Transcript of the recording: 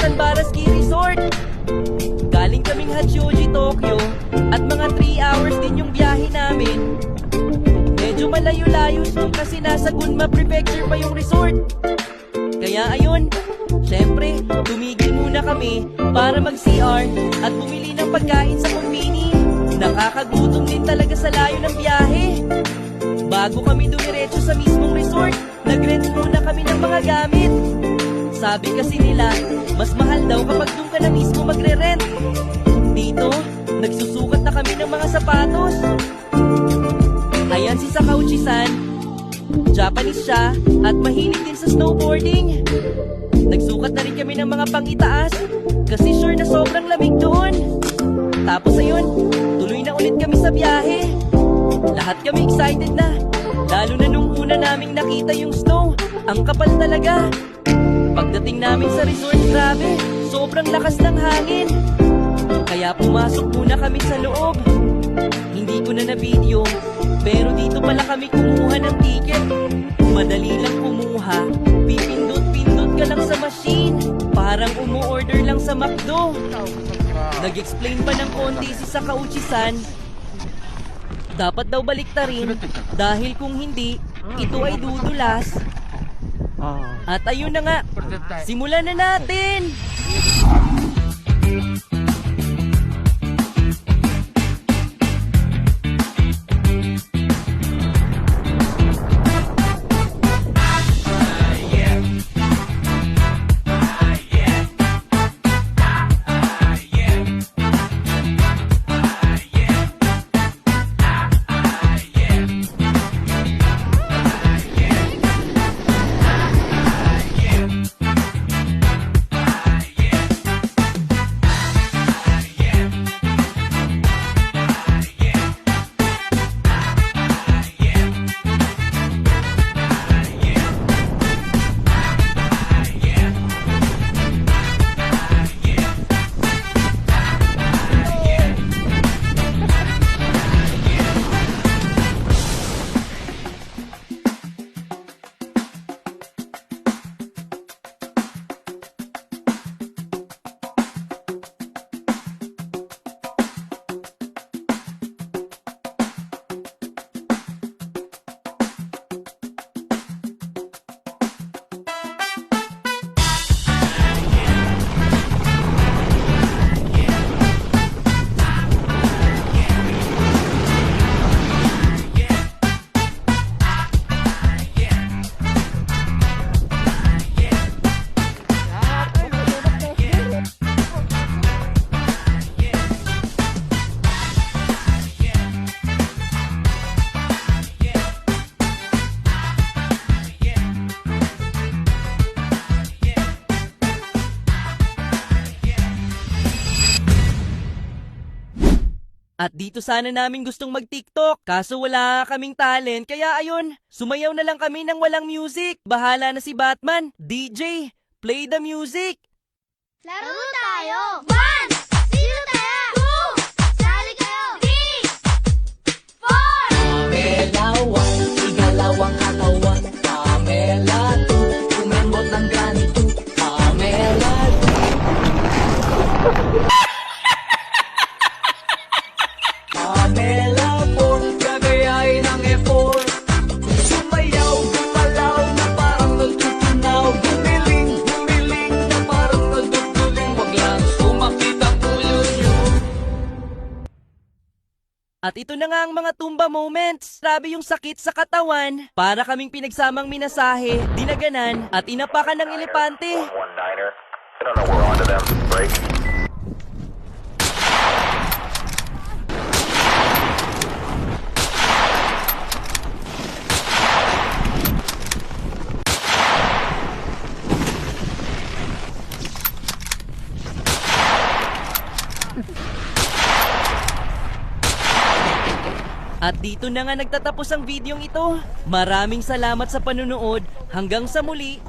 Tanbara Ski Resort. Galing kaming Hachioji, Tokyo, at mga 3 hours din yung biyahe namin. Medyo malayo-layo kasi nasa Gunma Prefecture pa yung resort. Kaya ayun, syempre, tumigil muna kami para mag-CR at bumili ng pagkain sa kumbini. Nakakagutom din talaga sa layo ng biyahe. Bago kami dumiretso sa mismong resort, nag-rent muna kami ng mga gamit. Sabi kasi nila, mas mahal daw kapag doon ka na mismo magre-rent. Dito, nagsusukat na kami ng mga sapatos. Ayan si Sakauchi-san. Japanese siya at mahilig din sa snowboarding. Nagsukat na rin kami ng mga pang-itaas kasi sure na sobrang lamig doon. Tapos ayun, tuloy na ulit kami sa biyahe. Lahat kami excited na, lalo na nung una naming nakita yung snow. Ang kapal talaga. Pagdating namin sa resort, grabe, sobrang lakas ng hangin. Kaya pumasok muna kami sa loob. Hindi ko na na-video, pero dito pala kami kumuha ng ticket. Madali lang kumuha, pipindot-pindot ka lang sa machine. Parang umu-order lang sa McDo. Nag-explain pa ng konti si Sakauchi-san. Dapat daw baliktarin dahil kung hindi, ito ay dudulas. At ayun na nga, simulan na natin! At dito sana namin gustong mag-TikTok, kaso wala kaming talent, kaya ayun, sumayaw na lang kami ng walang music. Bahala na si Batman. DJ, play the music! Laro tayo! 1! Sino tayo? 2! Sali kayo! 3! 4! Pamelawang, igalawang katawan. Pamela 2, umembot ng ganito. Pamela 2. Pamela 4, gagayain ang effort. Sumayaw, gumalaw na parang nagtutunaw. Gumiling, gumiling na parang nagtutuling. Wag lang sumakit ang ulo nyo. At ito na nga ang mga tumba moments. Grabe yung sakit sa katawan. Para kaming pinagsamang minasahe, dinaganan, at inapakan ng elepante. One niner. I don't know we're onto them. Break. At dito na nga nagtatapos ang videong ito. Maraming salamat sa panunood. Hanggang sa muli.